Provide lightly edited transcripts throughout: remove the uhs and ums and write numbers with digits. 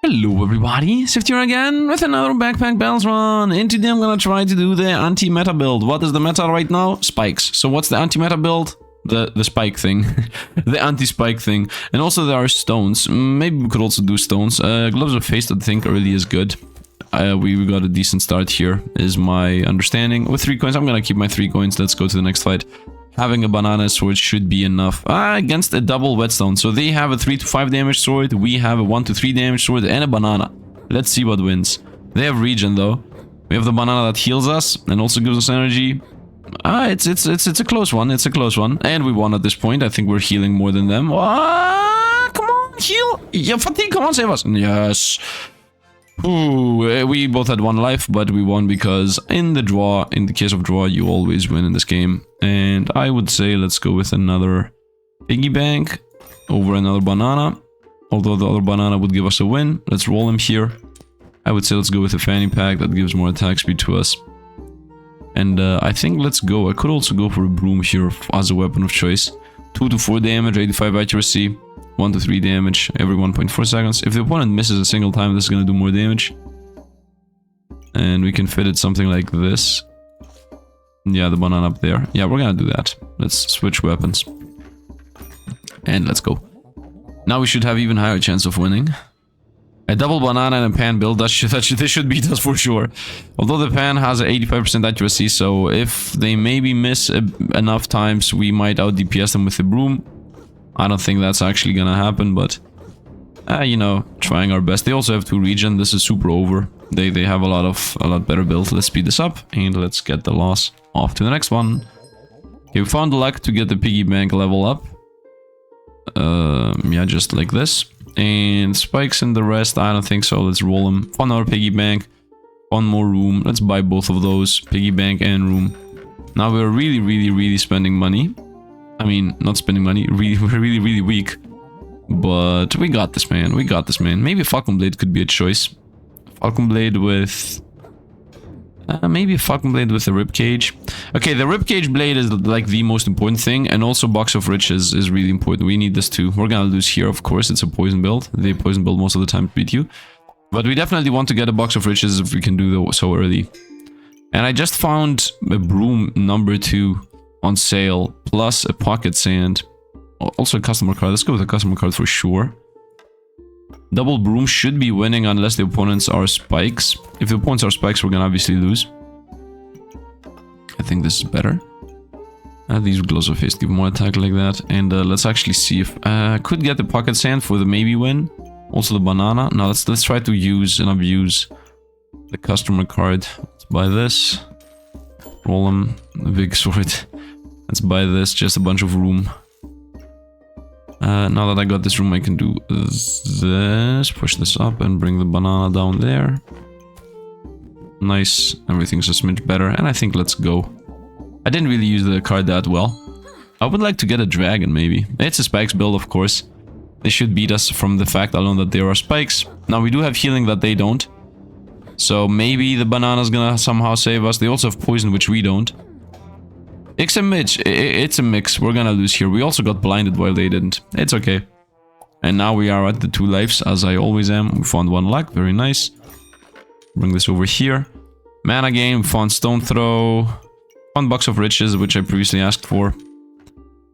Hello everybody, Sifd here again with another backpack bells run, and today I'm gonna try to do the anti-meta build. What is the meta right now? Spikes. So what's the anti-meta build? The spike thing. The anti-spike thing. And also there are stones. Maybe we could also do stones. Gloves of Haste I think really is good. We got a decent start here, is my understanding. With 3 coins, I'm gonna keep my 3 coins. Let's go to the next fight. Having a banana sword should be enough against a double whetstone. So they have a 3 to 5 damage sword, we have a 1 to 3 damage sword and a banana. Let's see what wins. They have regen though. We have the banana that heals us and also gives us energy. It's a close one. It's a close one, and we won at this point. I think we're healing more than them. Come on, heal! Yeah, fatigue, come on, save us! Yes. Ooh, we both had 1 life, but we won because in the case of draw, you always win in this game. And I would say let's go with another piggy bank over another banana. Although the other banana would give us a win. Let's roll him here. I would say let's go with a fanny pack that gives more attack speed to us. And I think let's go. I could also go for a broom here as a weapon of choice. 2 to 4 damage, 85 accuracy. 1 to 3 damage every 1.4 seconds. If the opponent misses a single time, this is going to do more damage. And we can fit it something like this. Yeah, the banana up there. Yeah, we're going to do that. Let's switch weapons. And let's go. Now we should have even higher chance of winning. A double banana and a pan build, this should beat us for sure. Although the pan has an 85% accuracy, so if they maybe miss enough times, we might out DPS them with the broom. I don't think that's actually gonna happen, but you know, trying our best. They also have 2 regen. This is super over. They have a lot better build. Let's speed this up and let's get the loss off to the next one. Okay, we found luck to get the piggy bank level up. Yeah, just like this. And spikes and the rest, I don't think so. Let's roll them. Found our piggy bank. 1 more room. Let's buy both of those, piggy bank and room. Now we're really spending money. I mean, not spending money. We're really weak. But we got this, man. We got this, man. Maybe Falcon Blade could be a choice. Falcon Blade with... maybe a Falcon Blade with a Ribcage. Okay, the Ribcage Blade is like the most important thing. And also Box of Riches is really important. We need this too. We're gonna lose here, of course. It's a poison build. They poison build most of the time to beat you. But we definitely want to get a Box of Riches if we can do so early. And I just found a broom number 2 on sale. Plus a pocket sand. Also a customer card. Let's go with a customer card for sure. Double broom should be winning unless the opponents are spikes. If the opponents are spikes, we're gonna obviously lose. I think this is better. These gloves of haste give more attack like that. And let's actually see if I could get the pocket sand for the maybe win. Also the banana. Now let's try to use and abuse the customer card. Let's buy this. Roll them. The big sword. Let's buy this. Just a bunch of room. Now that I got this room, I can do this. Push this up and bring the banana down there. Nice. Everything's a smidge better. And I think let's go. I didn't really use the card that well. I would like to get a dragon, maybe. It's a spikes build, of course. They should beat us from the fact alone that there are spikes. Now, we do have healing that they don't. So maybe the banana's gonna somehow save us. They also have poison, which we don't. It's a mix. We're gonna lose here. We also got blinded while they didn't. It's okay. And now we are at the 2 lives, as I always am. We found 1 luck. Very nice. Bring this over here. Mana game. Found stone throw. Found Box of Riches, which I previously asked for.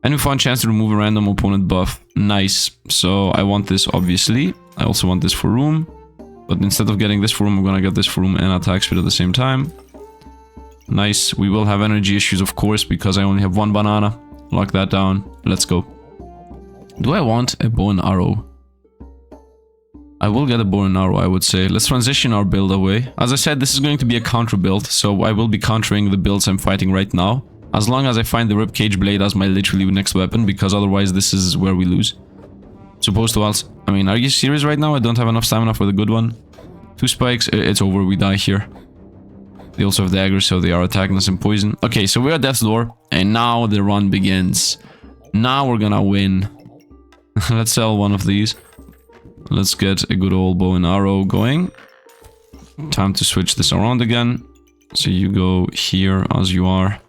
And we found chance to remove a random opponent buff. Nice. So I want this, obviously. I also want this for room. But instead of getting this for room, I'm gonna get this for room and attack speed at the same time. Nice. We will have energy issues, of course, because I only have 1 banana. Lock that down. Let's go. Do I want a bow and arrow? I will get a bow and arrow, I would say. Let's transition our build away. As I said, this is going to be a counter build, so I will be countering the builds I'm fighting right now. As long as I find the Ribcage Blade as my literally next weapon, because otherwise this is where we lose. Supposed to also... I mean, are you serious right now? I don't have enough stamina for the good one. 2 spikes, it's over, we die here. They also have daggers, so they are attacking us in poison. Okay, so we're at death's door, and now the run begins. Now we're gonna win. Let's sell 1 of these. Let's get a good old bow and arrow going. Time to switch this around again. So you go here as you are.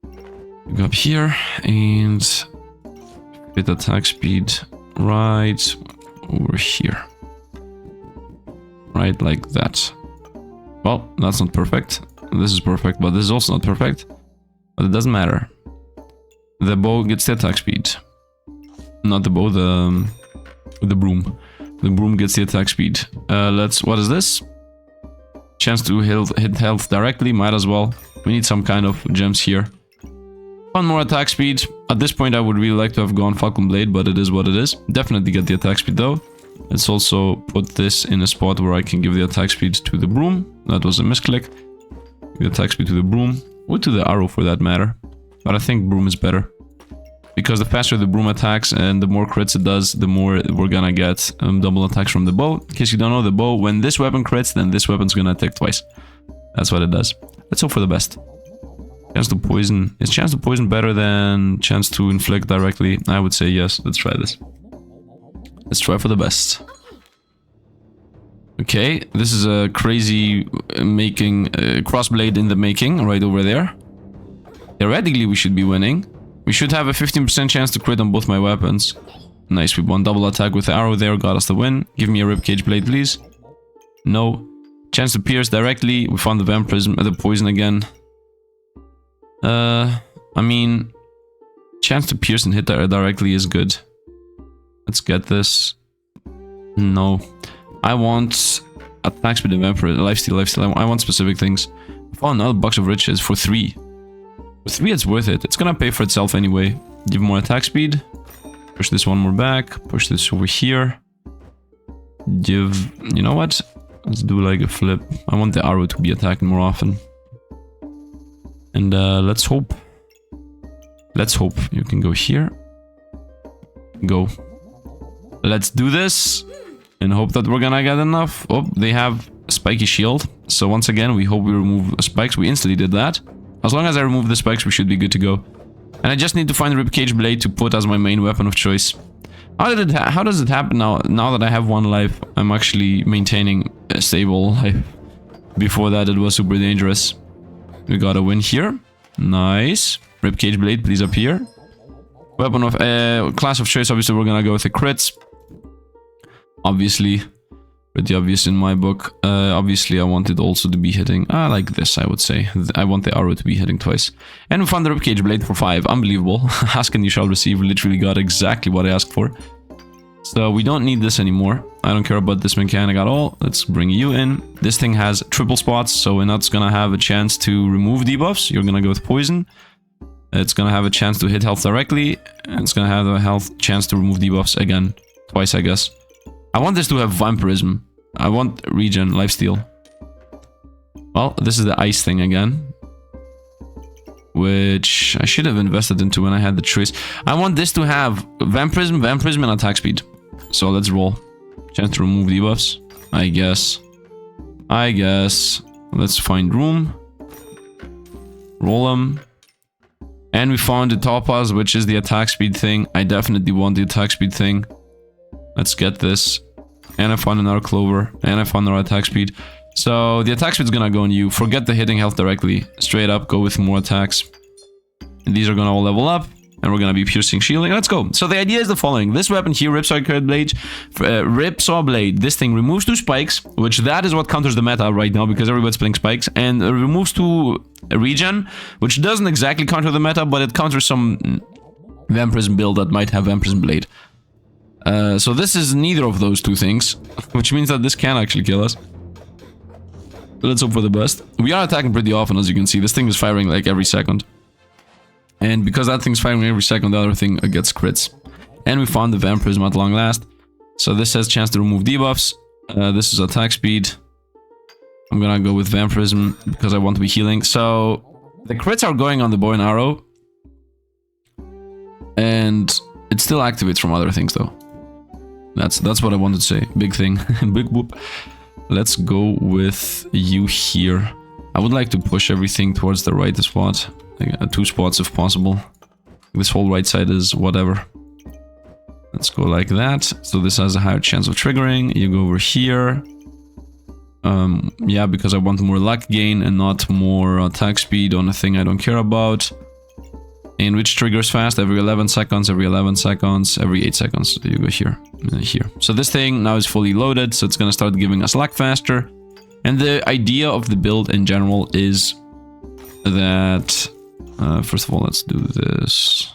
You go up here, and fit attack speed right over here. right? Like that. Well, that's not perfect. This is perfect, but this is also not perfect. But it doesn't matter. The bow gets the attack speed. Not the bow, the broom. The broom gets the attack speed. What is this? Chance to hit health directly, might as well. We need some kind of gems here. One more attack speed. At this point I would really like to have gone Falcon Blade, but it is what it is. Definitely get the attack speed though. Let's also put this in a spot where I can give the attack speed to the broom. That was a misclick. Give the attack speed to the broom, or to the arrow for that matter. But I think broom is better. Because the faster the broom attacks and the more crits it does, the more we're gonna get double attacks from the bow. In case you don't know, the bow, when this weapon crits, then this weapon's gonna attack twice. That's what it does. Let's hope for the best. Chance to poison. Is chance to poison better than chance to inflict directly? I would say yes. Let's try this. Let's try for the best. Okay, this is a crazy making, crossblade in the making, right over there. Theoretically, we should be winning. We should have a 15% chance to crit on both my weapons. Nice, we won double attack with the arrow there, got us the win. Give me a ribcage blade, please. No. Chance to pierce directly. We found the vampirism, the poison again. I mean, chance to pierce and hit directly is good. Let's get this. No. I want attack speed and vampire, lifesteal. I want specific things. I found another box of riches for 3. For 3 it's worth it. It's gonna pay for itself anyway. Give more attack speed. Push this one more back. Push this over here. Give... You know what? Let's do like a flip. I want the arrow to be attacking more often. And let's hope. Let's hope. You can go here. Go. Let's do this. And hope that we're gonna get enough. Oh, they have a spiky shield. So once again, we hope we remove spikes. We instantly did that. As long as I remove the spikes, we should be good to go. And I just need to find the ribcage blade to put as my main weapon of choice. How does it happen now that I have 1 life? I'm actually maintaining a stable life. Before that, it was super dangerous. We got a win here. Nice. Ribcage blade, please appear. Weapon of class of choice. Obviously, we're gonna go with the crits. Obviously, pretty obvious in my book. Obviously, I want it also to be hitting like this, I would say. I want the arrow to be hitting twice. And we found the ribcage blade for 5. Unbelievable. Ask and you shall receive. Literally got exactly what I asked for. So we don't need this anymore. I don't care about this mechanic at all. Let's bring you in. This thing has triple spots, so we're not gonna have a chance to remove debuffs. You're gonna go with poison. It's gonna have a chance to hit health directly. And it's gonna have a health chance to remove debuffs again. Twice, I guess. I want this to have vampirism. I want regen, lifesteal. Well, this is the ice thing again. Which I should have invested into when I had the choice. I want this to have vampirism, and attack speed. So let's roll. Chance to remove debuffs. I guess. Let's find room. Roll them. And we found the topaz, which is the attack speed thing. I definitely want the attack speed thing. Let's get this. And I found another clover. And I found another attack speed. So the attack speed is gonna go on you. Forget the hitting health directly. Straight up, go with more attacks. And these are gonna all level up. And we're gonna be piercing, shielding. Let's go. So the idea is the following. This weapon here, Ripsaw Blade. This thing removes 2 spikes, which that is what counters the meta right now because everybody's playing spikes. And removes 2 regen, which doesn't exactly counter the meta, but it counters some vampirism build that might have vampirism blade. So this is neither of those 2 things, which means that this can actually kill us. Let's hope for the best. We are attacking pretty often, as you can see. This thing is firing like every second. And because that thing's firing every second, the other thing gets crits. And we found the vampirism at long last. So this has chance to remove debuffs. This is attack speed. I'm gonna go with vampirism because I want to be healing. So the crits are going on the bow and arrow. And it still activates from other things though. That's what I wanted to say. Big thing. Big whoop. Let's go with you here. I would like to push everything towards the right spot. Like, 2 spots if possible. This whole right side is whatever. Let's go like that. So this has a higher chance of triggering. You go over here. Yeah, because I want more luck gain and not more attack speed on a thing I don't care about. and which triggers fast every 11 seconds, every 11 seconds, every 8 seconds. So you go here, here. So this thing now is fully loaded, so it's gonna start giving us luck faster. And the idea of the build in general is that, first of all, let's do this.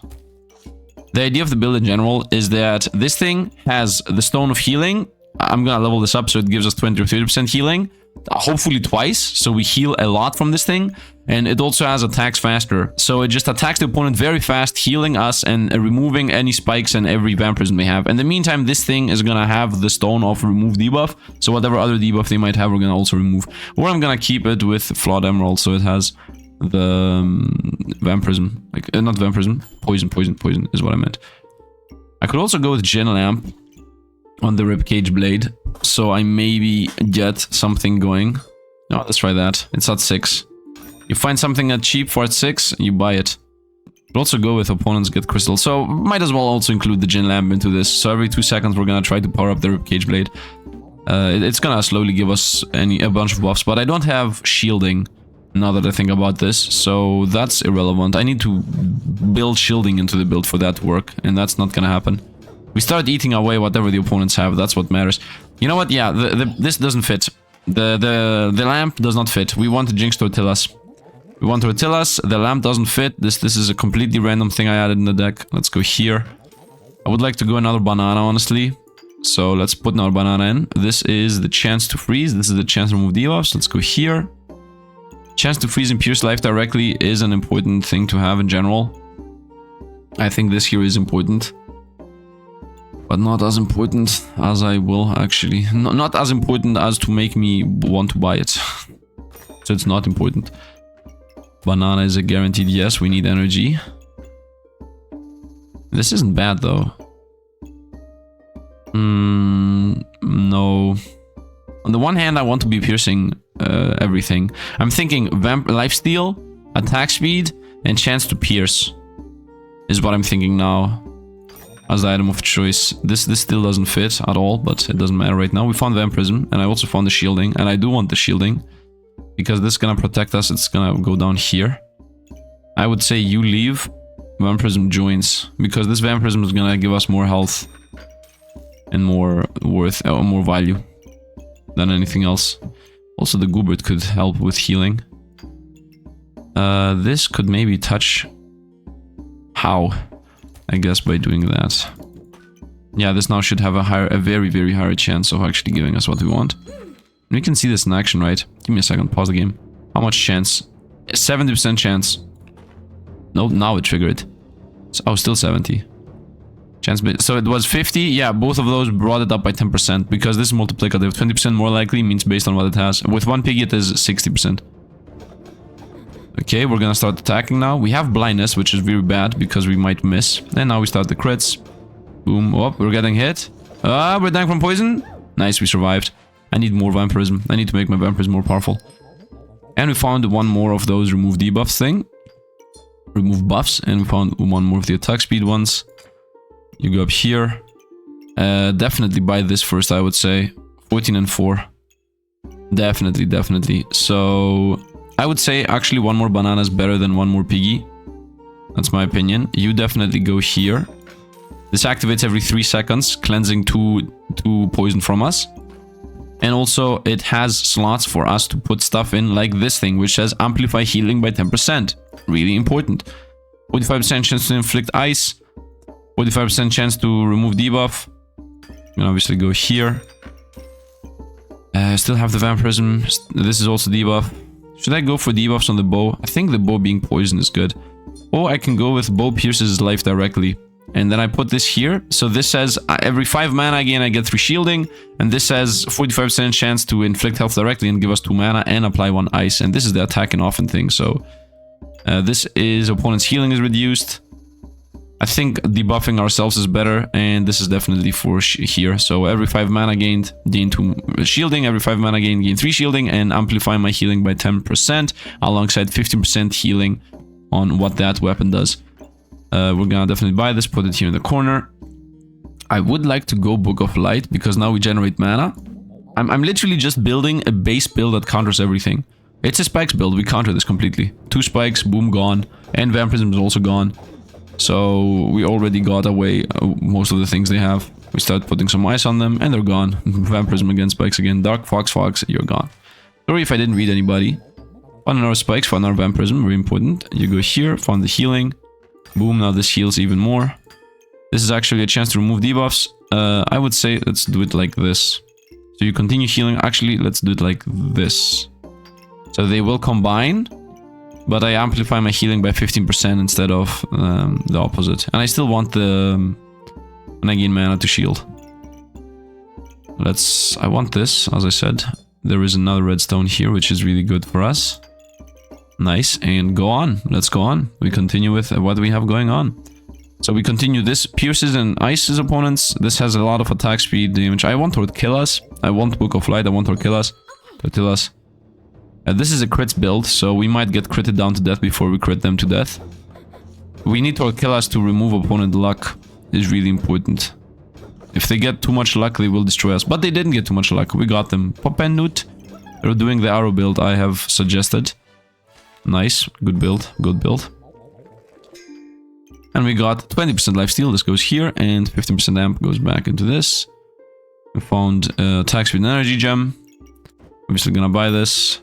The idea of the build in general is that this thing has the Stone of Healing. I'm gonna level this up so it gives us 20 or 30% healing. Hopefully twice, so we heal a lot from this thing. And it also has attacks faster. So it just attacks the opponent very fast, healing us and removing any spikes and every vampirism they have. In the meantime, this thing is gonna have the Stone of Remove debuff. So whatever other debuff they might have, we're gonna also remove. Or I'm gonna keep it with Flawed Emerald, so it has the vampirism. Like, not vampirism, poison is what I meant. I could also go with Gin Lamp on the Ribcage Blade, so I maybe get something going. No, let's try that. It's at 6. You find something at cheap for at 6, you buy it. Could also go with opponents get crystal, so might as well also include the Gin Lamp into this. So every 2 seconds we're gonna try to power up the Ribcage Blade. It's gonna slowly give us a bunch of buffs, but I don't have shielding now that I think about this, so that's irrelevant. I need to build shielding into the build for that to work, and that's not gonna happen. We start eating away whatever the opponents have, that's what matters. You know what, yeah, this doesn't fit. The lamp does not fit. We want the Jinx Tortillas. We want Tortillas, the lamp doesn't fit. This is a completely random thing I added in the deck. Let's go here. I would like to go another banana, honestly. So let's put another banana in. This is the chance to freeze. This is the chance to remove debuffs. Let's go here. Chance to freeze and pierce life directly is an important thing to have in general. I think this here is important. But not as important as I will actually. Not as important as to make me want to buy it. So it's not important. Banana is a guaranteed yes, we need energy. This isn't bad though. No. On the one hand, I want to be piercing everything. I'm thinking lifesteal, attack speed, and chance to pierce is what I'm thinking now as the item of choice. This still doesn't fit at all, but it doesn't matter right now. We found Vampirism, and I also found the shielding, and I do want the shielding because this is gonna protect us. It's gonna go down here. I would say you leave, Vampirism joins, because this Vampirism is gonna give us more health and more worth, or more value than anything else. Also, the Goobert could help with healing. This could maybe touch. How? I guess by doing that. Yeah, this now should have a very, very higher chance of actually giving us what we want. We can see this in action, right? Give me a second, pause the game. How much chance? 70% chance. No, now it triggered. Oh, still 70. Chance, so it was 50. Yeah, both of those brought it up by 10% because this is multiplicative. 20% more likely means based on what it has. With one pig, it is 60%. Okay, we're gonna start attacking now. We have blindness, which is very bad because we might miss. And now we start the crits. Boom. Oh, we're getting hit. Ah, we're dying from poison. Nice, we survived. I need more vampirism. I need to make my vampirism more powerful. And we found one more of those remove debuffs thing. Remove buffs. And we found one more of the attack speed ones. You go up here. Definitely buy this first, I would say. 14 and 4. Definitely, definitely. So I would say actually one more banana is better than one more piggy. That's my opinion. You definitely go here. This activates every 3 seconds, cleansing two poison from us. And also it has slots for us to put stuff in like this thing, which says amplify healing by 10%. Really important. 45% chance to inflict ice. 45% chance to remove debuff. You can obviously go here. Still have the vampirism. This is also debuff. Should I go for debuffs on the bow? I think the bow being poison is good. Or I can go with bow pierces life directly. And then I put this here. So this says every 5 mana again I get 3 shielding. And this says 45% chance to inflict health directly and give us 2 mana and apply 1 ice. And this is the attack and often thing. So this is opponent's healing is reduced. I think debuffing ourselves is better, and this is definitely for here. So every 5 mana gained, gain 2 shielding, every 5 mana gained, gain 3 shielding, and amplify my healing by 10%, alongside 15% healing on what that weapon does. We're gonna definitely buy this, put it here in the corner. I would like to go Book of Light, because now we generate mana. I'm literally just building a base build that counters everything. It's a spikes build, we counter this completely. 2 spikes, boom, gone, and vampirism is also gone. So we already got away most of the things they have. We start putting some ice on them and they're gone. Vampirism again, spikes again. Dark fox, you're gone. Sorry if I didn't read anybody. Found another spikes, found another vampirism, very important. You go here, found the healing. Boom, now this heals even more. This is actually a chance to remove debuffs. I would say let's do it like this. So you continue healing. Actually, let's do it like this. So they will combine, but I amplify my healing by 15% instead of the opposite. And I still want the... when I gain mana to shield. I want this, as I said. There is another redstone here, which is really good for us. Nice, and go on. Let's go on. We continue with what we have going on. So we continue this. Pierces and ices opponents. This has a lot of attack speed damage. I want to kill us. I want Book of Light. I want to kill us. Tortillas. This is a crits build, so we might get critted down to death before we crit them to death. We need to kill us to remove opponent luck. Is really important. If they get too much luck, they will destroy us. But they didn't get too much luck. We got them. Pop and Newt. They're doing the arrow build I have suggested. Nice. Good build. Good build. And we got 20% lifesteal. This goes here. And 15% amp goes back into this. We found attack speed and energy gem. Obviously gonna buy this.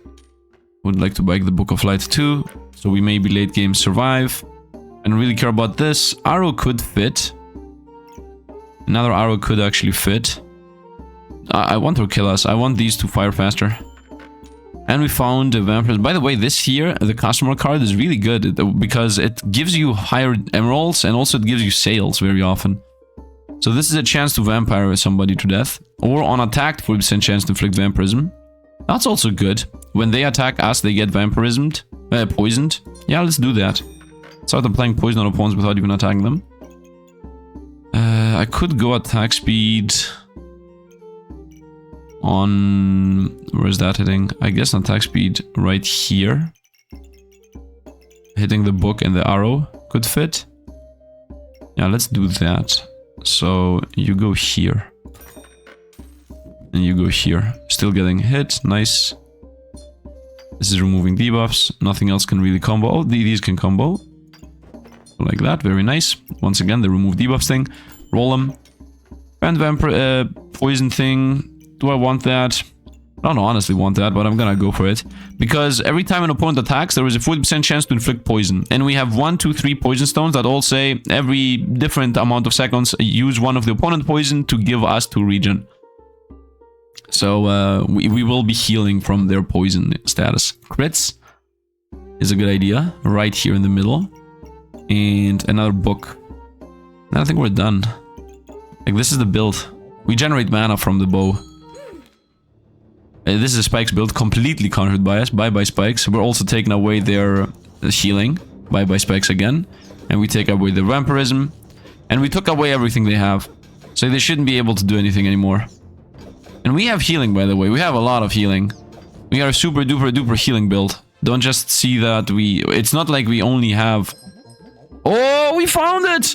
Would like to buy the Book of Light too. So we maybe late game survive. And really care about this. Arrow could fit. Another arrow could actually fit. I want to kill us. I want these to fire faster. And we found vampires. By the way, this here, the customer card is really good because it gives you higher emeralds and also it gives you sales very often. So this is a chance to vampire somebody to death. Or on attack, 40% chance to inflict vampirism. That's also good. When they attack us, they get vampirismed, poisoned. Yeah, let's do that. Start playing poison on opponents without even attacking them. I could go attack speed on... where is that hitting? I guess attack speed right here. Hitting the book and the arrow could fit. Yeah, let's do that. So you go here. And you go here. Still getting hit. Nice. This is removing debuffs. Nothing else can really combo. Oh, these can combo. Like that. Very nice. Once again, the remove debuffs thing. Roll them. And vampire poison thing. Do I want that? I don't honestly want that, but I'm gonna go for it. Because every time an opponent attacks, there is a 40% chance to inflict poison. And we have 1, 2, 3 poison stones that all say every different amount of seconds use one of the opponent poison to give us 2 regen. So we will be healing from their poison status. Crits is a good idea. Right here in the middle. And another book. And I think we're done. Like, this is the build. We generate mana from the bow. This is a spikes build, completely countered by us. Bye-bye spikes. We're also taking away their healing. Bye-bye spikes again. And we take away the vampirism. And we took away everything they have. So they shouldn't be able to do anything anymore. And we have healing, by the way. We have a lot of healing. We are a super duper duper healing build. Don't just see that we... It's not like we only have... Oh, we found it!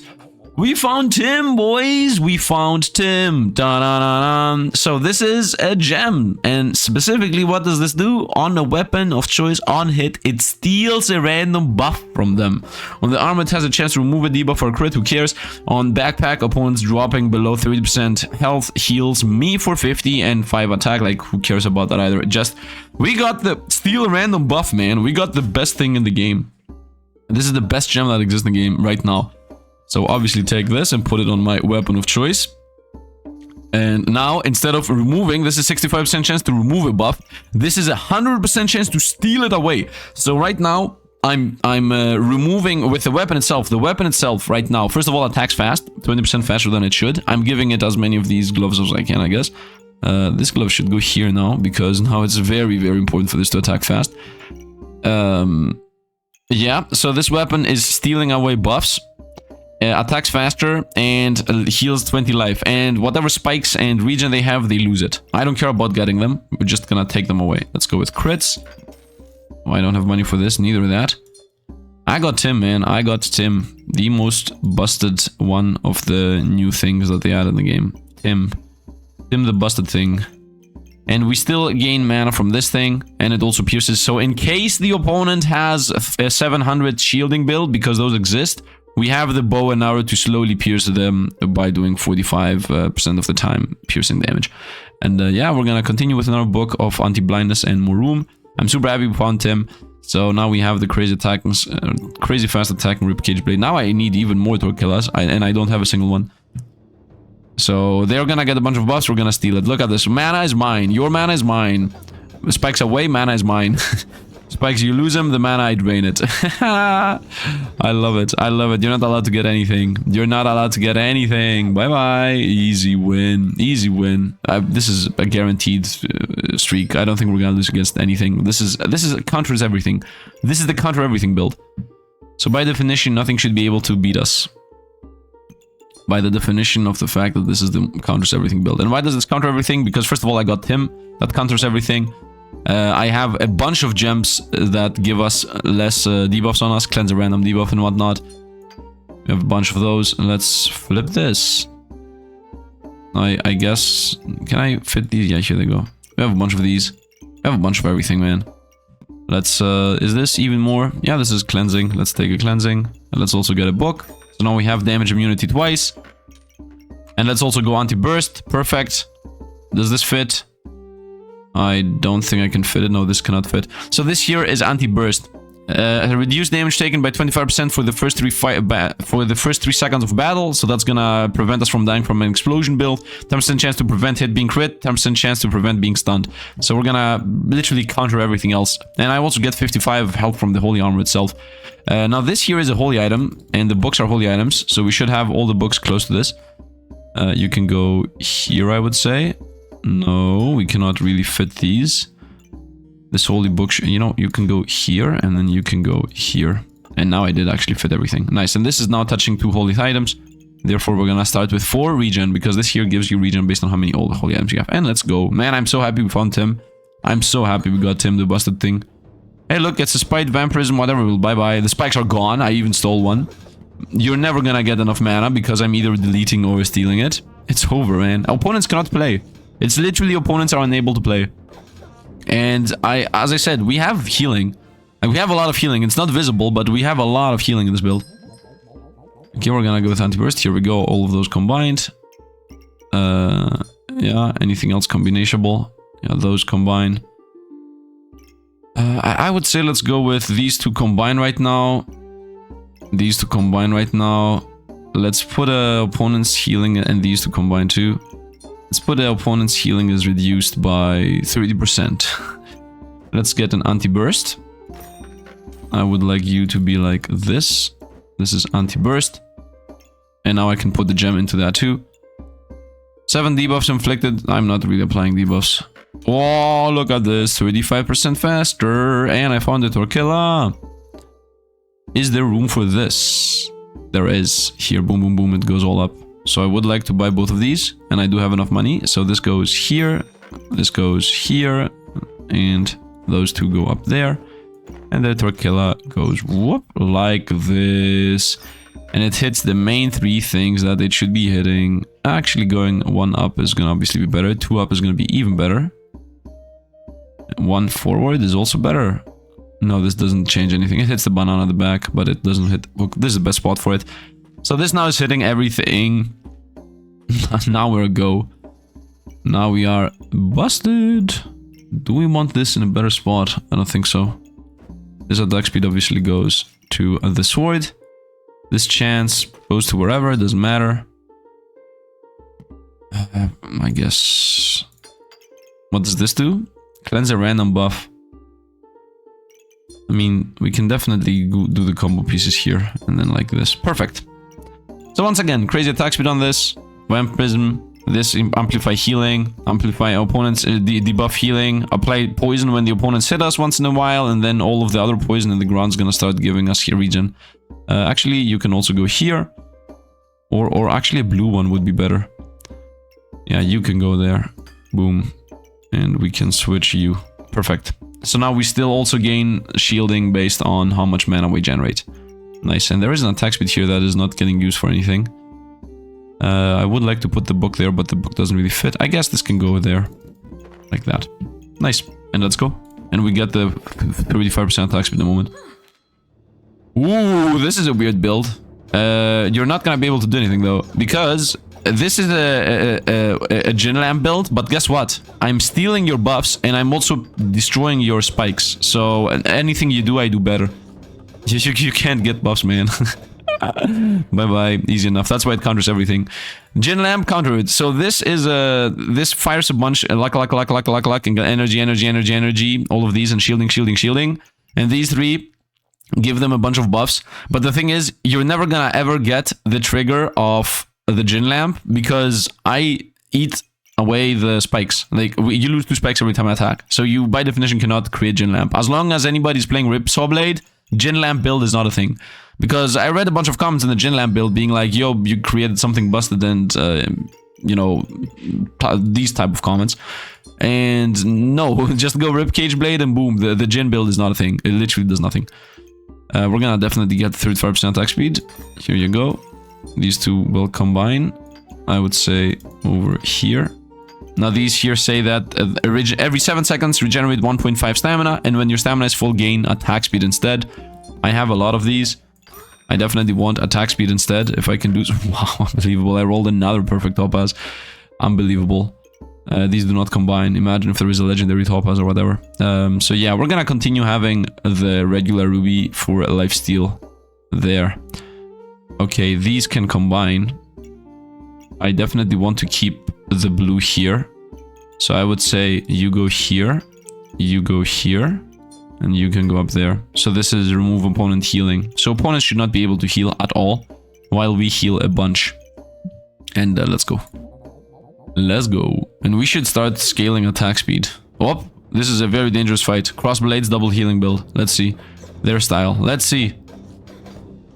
We found Tim, boys! We found Tim! Da-da-da-da. So this is a gem. And specifically, what does this do? On a weapon of choice, on hit, it steals a random buff from them. On the armor, it has a chance to remove a debuff for a crit, who cares? On backpack, opponents dropping below 30% health heals me for 50 and 5 attack. Like, who cares about that either? Just, we got the steal a random buff, man. We got the best thing in the game. This is the best gem that exists in the game right now. So obviously take this and put it on my weapon of choice. And now, instead of removing, this is 65% chance to remove a buff. This is 100% chance to steal it away. So right now, I'm removing with the weapon itself. The weapon itself right now, first of all, attacks fast. 20% faster than it should. I'm giving it as many of these gloves as I can, I guess. This glove should go here now, because now it's very, very important for this to attack fast. Yeah, so this weapon is stealing away buffs. Attacks faster and heals 20 life. And whatever spikes and regen they have, they lose it. I don't care about getting them. We're just gonna take them away. Let's go with crits. Oh, I don't have money for this, neither that. I got Tim, man. I got Tim. The most busted one of the new things that they added in the game. Tim the busted thing. And we still gain mana from this thing, and it also pierces. So in case the opponent has a 700 shielding build, because those exist, We have the bow and arrow to slowly pierce them by doing 45% of the time piercing damage. And yeah, we're gonna continue with another book of anti-blindness and more room. I'm super happy we found him. So now we have the crazy attacking, crazy fast attacking ribcage blade. Now I need even more torquillas, and I don't have a single one. So they're gonna get a bunch of buffs, we're gonna steal it. Look at this, mana is mine, your mana is mine. Spikes away, mana is mine. Spikes, you lose him, the mana, I drain it. I love it, I love it. You're not allowed to get anything. You're not allowed to get anything. Bye-bye. Easy win, easy win. This is a guaranteed streak. I don't think we're gonna lose against anything. This is counters everything. This is the counter everything build. So by definition, nothing should be able to beat us. By the definition of the fact that this is the counters everything build. And why does this counter everything? Because first of all, I got him. That counters everything. I have a bunch of gems that give us less debuffs on us, cleanse a random debuff and whatnot. We have a bunch of those. Let's flip this. I guess, can I fit these? Yeah, here they go. We have a bunch of these. We have a bunch of everything, man. Let's, is this even more? Yeah, this is cleansing. Let's take a cleansing. And let's also get a book. So now we have damage immunity twice. And let's also go anti-burst. Perfect. Does this fit? I don't think I can fit it. No, this cannot fit. So this here is anti-burst. Reduce damage taken by 25% for the first 3 seconds of battle. So that's gonna prevent us from dying from an explosion build. 10% chance to prevent hit being crit. 10% chance to prevent being stunned. So we're gonna literally counter everything else. And I also get 55 health from the holy armor itself. Now this here is a holy item, and the books are holy items. So we should have all the books close to this. You can go here, I would say. No, we cannot really fit these. This holy book, you know, you can go here and then you can go here. And now I did actually fit everything. Nice. And this is now touching 2 holy items. Therefore, we're gonna start with 4 regen, because this here gives you regen based on how many old holy items you have. And let's go. Man, I'm so happy we found Tim. I'm so happy we got Tim, the busted thing. Hey, look, it's a spite, vampirism, whatever. Bye-bye. The spikes are gone. I even stole one. You're never gonna get enough mana because I'm either deleting or stealing it. It's over, man. Opponents cannot play. It's literally opponents are unable to play. And as I said, we have healing. And we have a lot of healing. It's not visible, but we have a lot of healing in this build. Okay, we're gonna go with anti-burst. Here we go. All of those combined. Yeah, anything else combinable? Yeah, those combine. I would say let's go with these 2 combine right now. These 2 combine right now. Let's put opponent's healing and these 2 combine too. Let's put the opponent's healing is reduced by 30%. Let's get an anti-burst. I would like you to be like this. This is anti-burst. And now I can put the gem into that too. 7 debuffs inflicted. I'm not really applying debuffs. Oh, look at this. 35% faster. And I found the Torquilla. Is there room for this? There is. Here, boom, boom, boom. It goes all up. So I would like to buy both of these, and I do have enough money. So this goes here, this goes here, and those 2 go up there. And the Torquilla goes whoop, like this. And it hits the main 3 things that it should be hitting. Actually going 1 up is going to obviously be better. 2 up is going to be even better. 1 forward is also better. No, this doesn't change anything. It hits the banana at the back, but it doesn't hit... Look, this is the best spot for it. So this now is hitting everything. Now we're a go. Now we are busted. Do we want this in a better spot? I don't think so. This attack speed obviously goes to the sword. This chance goes to wherever, it doesn't matter. I guess... What does this do? Cleanse a random buff. I mean, we can definitely do the combo pieces here. And then like this. Perfect. So once again, crazy attack speed on this. Vampirism. This amplify healing. Amplify opponents debuff healing. Apply poison when the opponents hit us once in a while. And then all of the other poison in the ground is gonna start giving us here regen. Actually, you can also go here. Or actually a blue one would be better. Yeah, you can go there. Boom. And we can switch you. Perfect. So now we still also gain shielding based on how much mana we generate. Nice. And there is an attack speed here that is not getting used for anything. I would like to put the book there, but the book doesn't really fit. I guess this can go there. Like that. Nice. And let's go. And we get the 35% attack speed in a moment. Ooh, this is a weird build. You're not gonna be able to do anything though, because this is a Gin Lamp build, but guess what? I'm stealing your buffs and I'm also destroying your spikes. So anything you do, I do better. You can't get buffs, man. Bye-bye. Easy enough. That's why it counters everything. Gin Lamp counter it. So this is this fires a bunch luck, and energy, all of these, and shielding. And these three give them a bunch of buffs. But the thing is, you're never gonna ever get the trigger of the Gin Lamp because I eat away the spikes. Like, you lose 2 spikes every time I attack. So you, by definition, cannot create Gin Lamp. As long as anybody's playing Rip Saw Blade, Gin Lamp build is not a thing. Because I read a bunch of comments in the Gin Lamp build being like, yo, you created something busted and, you know, these type of comments. And no, just go Rip Cage Blade and boom, the Gin build is not a thing. It literally does nothing. We're gonna definitely get 35% attack speed. Here you go. These two will combine, I would say, over here. Now these here say that every 7 seconds regenerate 1.5 stamina, and when your stamina is full, gain attack speed instead. I have a lot of these. I definitely want attack speed instead, if I can do so. Wow, unbelievable. I rolled another perfect topaz. Unbelievable. These do not combine. Imagine if there is a legendary topaz or whatever. So yeah, we're gonna continue having the regular ruby for lifesteal there. Okay, these can combine. I definitely want to keep the blue here. So I would say you go here, and you can go up there. So this is remove opponent healing. So opponents should not be able to heal at all, while we heal a bunch. And let's go. Let's go. And we should start scaling attack speed. Oh, this is a very dangerous fight. Cross blades, double healing build. Let's see. Their style. Let's see.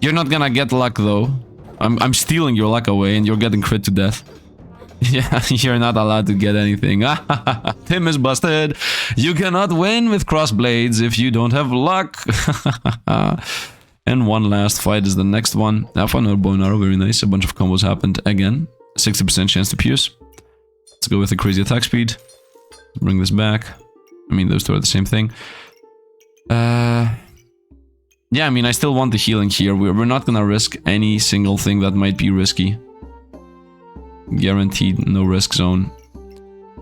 You're not gonna get luck though. I'm stealing your luck away and you're getting crit to death. Yeah, you're not allowed to get anything. Tim is busted. You cannot win with cross blades if you don't have luck. And one last fight is the next one. I found our bow and arrow, very nice. A bunch of combos happened again. 60% chance to pierce. Let's go with the crazy attack speed. Bring this back. I mean, those two are the same thing. Yeah, I mean, I still want the healing here. We're not gonna risk any single thing that might be risky. Guaranteed no risk zone.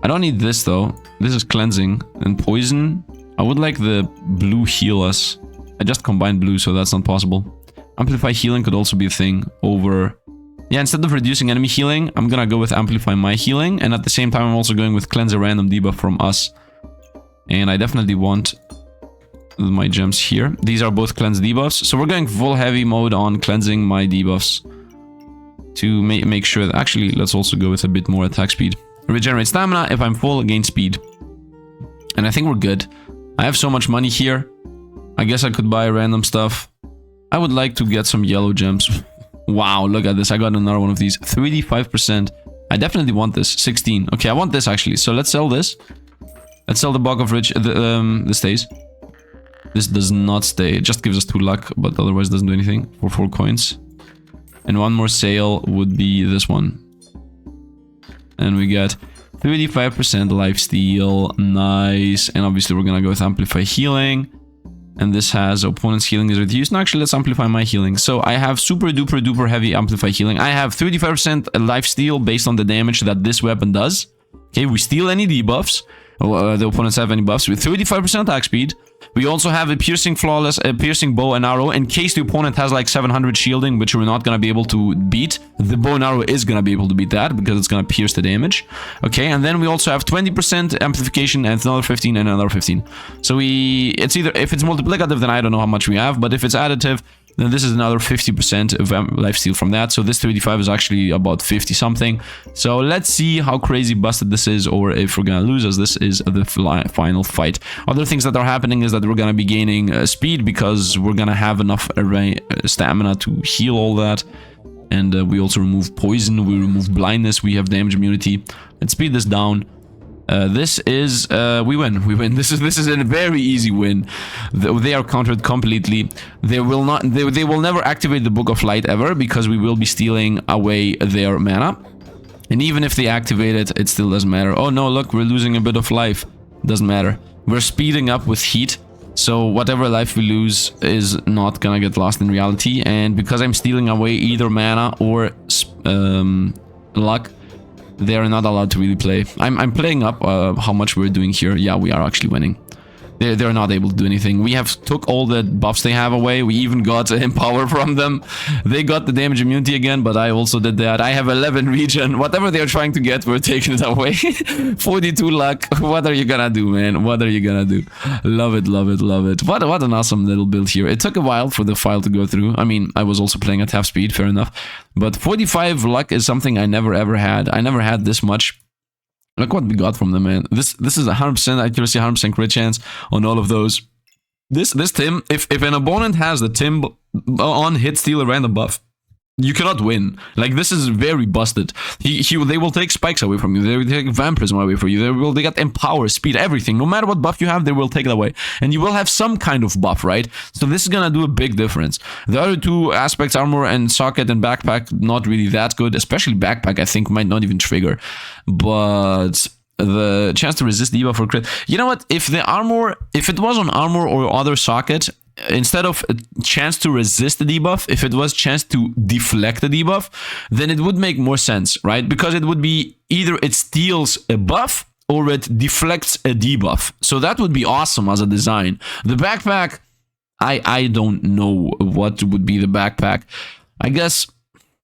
I don't need this though. This is cleansing and poison. I would like the blue heal us. I just combined blue, so that's not possible. Amplify healing could also be a thing over... Yeah, instead of reducing enemy healing, I'm gonna go with amplify my healing. And at the same time, I'm also going with cleanse a random debuff from us. And I definitely want my gems here. These are both cleanse debuffs. So we're going full heavy mode on cleansing my debuffs. To make sure that... Actually, let's also go with a bit more attack speed. Regenerate stamina. If I'm full, gain speed. And I think we're good. I have so much money here. I guess I could buy random stuff. I would like to get some yellow gems. Wow, look at this. I got another one of these. 35%. I definitely want this. 16. Okay, I want this actually. So let's sell this. Let's sell the Bog of Rich. This stays. This does not stay. It just gives us 2 luck, but otherwise doesn't do anything. For 4 coins. And one more sale would be this one. And we get 35% lifesteal. Nice. And obviously we're gonna go with Amplify Healing. And this has opponent's healing is reduced. No, actually, let's amplify my healing. So I have super duper duper heavy amplify healing. I have 35% lifesteal based on the damage that this weapon does. Okay, we steal any debuffs. The opponents have any buffs with 35% attack speed. We also have a piercing flawless, a piercing bow and arrow. In case the opponent has like 700 shielding, which we're not going to be able to beat, the bow and arrow is going to be able to beat that because it's going to pierce the damage. Okay, and then we also have 20% amplification and another 15 and another 15. So it's either, if it's multiplicative, then I don't know how much we have, but if it's additive, then this is another 50% of lifesteal from that. So this 35 is actually about 50 something. So let's see how crazy busted this is, or if we're gonna lose, as this is the final fight. Other things that are happening is that we're gonna be gaining speed because we're gonna have enough stamina to heal all that. And we also remove poison, we remove blindness, we have damage immunity. Let's speed this down. This is we win. This is a very easy win. They are countered completely. They will never activate the Book of Light ever because we will be stealing away their mana. And even if they activate it, it still doesn't matter. Oh no, look, we're losing a bit of life. Doesn't matter. We're speeding up with heat. So whatever life we lose is not gonna get lost in reality. And because I'm stealing away either mana or luck, they're not allowed to really play. I'm playing up how much we're doing here. Yeah, we are actually winning. They're not able to do anything. We have took all the buffs they have away. We even got empower from them. They got the damage immunity again, but I also did that. I have 11 regen. Whatever they're trying to get, we're taking it away. 42 luck. What are you gonna do, man? What are you gonna do? Love it, love it, love it. What an awesome little build here. It took a while for the file to go through. I mean, I was also playing at half speed, fair enough. But 45 luck is something I never ever had. I never had this much. Look what we got from them, man. This is 100% accuracy, 100% crit chance on all of those. This Tim, if an opponent has the Tim on hit steal a random buff, you cannot win. Like, this is very busted. They will take spikes away from you. They will take vampirism away from you. They got empower, speed, everything. No matter what buff you have, they will take it away. And you will have some kind of buff, right? So this is gonna do a big difference. The other two aspects, armor and socket and backpack, not really that good. Especially backpack, I think, might not even trigger. But the chance to resist debuff or crit. You know what? If it was on armor or other socket, instead of a chance to resist the debuff, if it was chance to deflect the debuff, then it would make more sense, right? Because it would be either it steals a buff or it deflects a debuff. So that would be awesome as a design. The backpack, I don't know what would be the backpack. I guess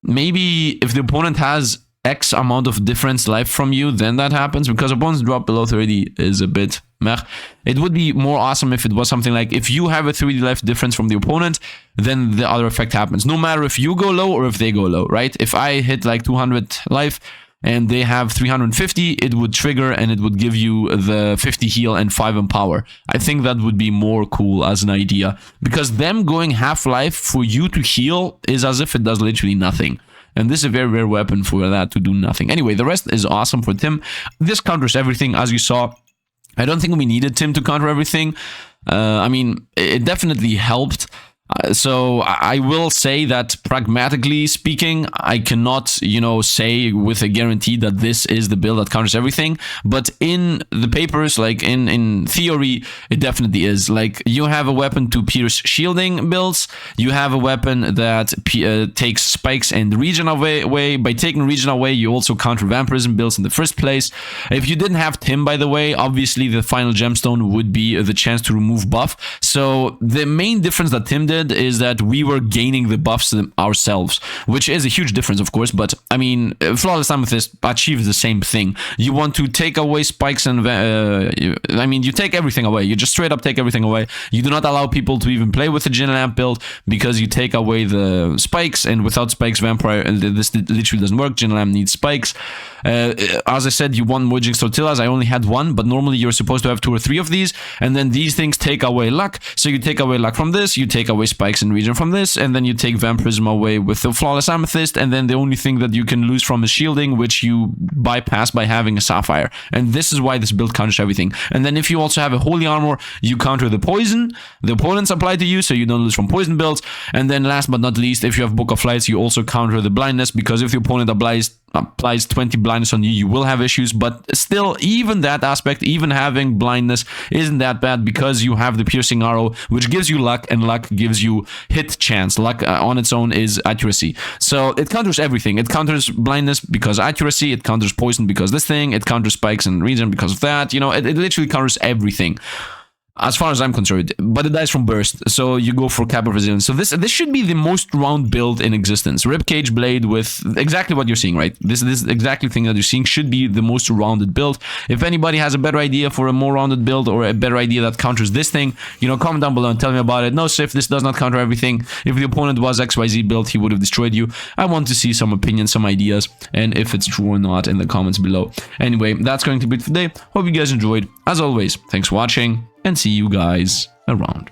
maybe if the opponent has X amount of difference life from you, then that happens, because opponents drop below 30 is a bit meh. It would be more awesome if it was something like, if you have a 3D life difference from the opponent, then the other effect happens, no matter if you go low or if they go low, right? If I hit like 200 life and they have 350, it would trigger and it would give you the 50 heal and 5 empower. I think that would be more cool as an idea, because them going half life for you to heal is as if it does literally nothing. And this is a very rare weapon for that to do nothing. Anyway, the rest is awesome for Tim. This counters everything, as you saw. I don't think we needed Tim to counter everything. I mean, it definitely helped. So I will say that, pragmatically speaking, I cannot, you know, say with a guarantee that this is the build that counters everything. But in the papers, like in theory, it definitely is. Like, you have a weapon to pierce shielding builds. You have a weapon that takes spikes and regen away. By taking regen away, you also counter vampirism builds in the first place. If you didn't have Tim, by the way, obviously the final gemstone would be the chance to remove buff. So the main difference that Tim did is that we were gaining the buffs ourselves, which is a huge difference, of course. But I mean, Flawless Amethyst achieves the same thing. You want to take away spikes and I mean, you take everything away. You just straight up take everything away. You do not allow people to even play with the Gin Lamp build, because you take away the spikes, and without spikes, Vampire, this literally doesn't work. Gin Lamp needs spikes. As I said, you want more Jinx Tortillas. I only had one, but normally you're supposed to have 2 or 3 of these, and then these things take away luck. So you take away luck from this, you take away spikes and regen from this, and then you take Vampirism away with the Flawless Amethyst, and then the only thing that you can lose from is shielding, which you bypass by having a Sapphire. And this is why this build counters everything. And then if you also have a Holy Armor, you counter the poison the opponents apply to you, so you don't lose from poison builds. And then last but not least, if you have Book of Lights, you also counter the blindness, because if the opponent applies 20 blindness on you, you will have issues. But still, even that aspect, even having blindness, isn't that bad, because you have the piercing arrow, which gives you luck, and luck gives you hit chance. Luck on its own is accuracy. So it counters everything. It counters blindness because accuracy, it counters poison because this thing, it counters spikes and regen because of that. You know, it literally counters everything, as far as I'm concerned. But it dies from burst, so you go for cap of resilience. So this should be the most round build in existence. Ribcage blade with exactly what you're seeing, right? This exactly thing that you're seeing should be the most rounded build. If anybody has a better idea for a more rounded build, or a better idea that counters this thing, you know, comment down below and tell me about it. No, Sifd, this does not counter everything. If the opponent was XYZ build, he would have destroyed you. I want to see some opinions, some ideas, and if it's true or not in the comments below. Anyway, that's going to be it for today. Hope you guys enjoyed. As always, thanks for watching, and see you guys around.